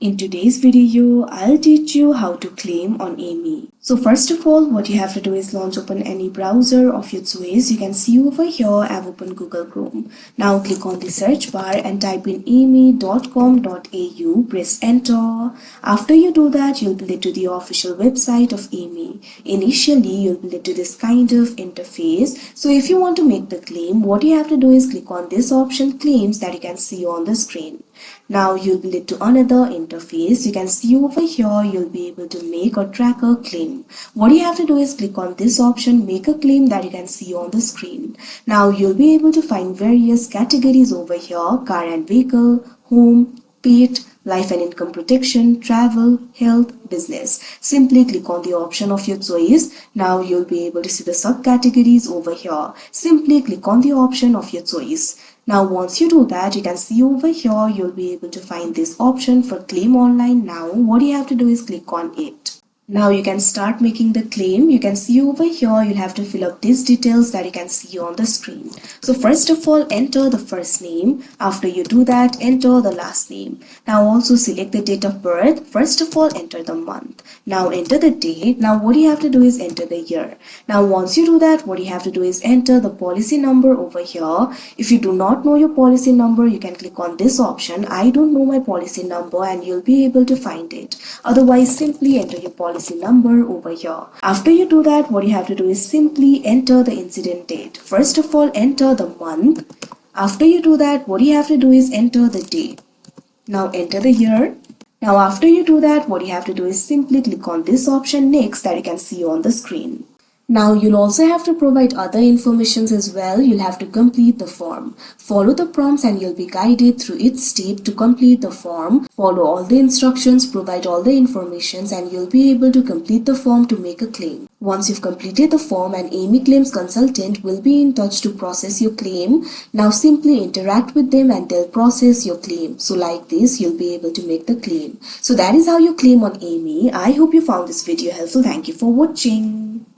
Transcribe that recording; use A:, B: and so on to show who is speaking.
A: In today's video, I'll teach you how to claim on AAMI. So first of all, what you have to do is launch open any browser of your choice. You can see over here, I've opened Google Chrome. Now click on the search bar and type in aami.com.au. Press enter. After you do that, you'll be led to the official website of AAMI. Initially, you'll be led to this kind of interface. So if you want to make the claim, what you have to do is click on this option claims that you can see on the screen. Now you'll be led to another interface. You can see over here you'll be able to make or track a claim. What you have to do is click on this option make a claim that you can see on the screen. Now you'll be able to find various categories over here: car and vehicle, home, pet, life and income protection, travel, health, business. Simply click on the option of your choice. Now you'll be able to see the subcategories over here. Simply click on the option of your choice. Now once you do that, you can see over here you'll be able to find this option for claim online. Now what you have to do is click on it. Now you can start making the claim. You can see over here you'll have to fill up these details that you can see on the screen. So first of all, enter the first name. After you do that, enter the last name. Now also select the date of birth. First of all, enter the month. Now enter the date. Now what you have to do is enter the year. Now once you do that, what you have to do is enter the policy number over here. If you do not know your policy number, you can click on this option, I don't know my policy number, and you'll be able to find it. Otherwise, simply enter your policy number over here. After you do that, what you have to do is simply enter the incident date. First of all, enter the month. After you do that, what you have to do is enter the day. Now enter the year. Now after you do that, what you have to do is simply click on this option next that you can see on the screen. Now you'll also have to provide other informations as well. You'll have to complete the form. Follow the prompts and you'll be guided through each step to complete the form. Follow all the instructions, provide all the informations, and you'll be able to complete the form to make a claim. Once you've completed the form, an AAMI claims consultant will be in touch to process your claim. Now simply interact with them and they'll process your claim. So like this, you'll be able to make the claim. So that is how you claim on AAMI. I hope you found this video helpful. Thank you for watching.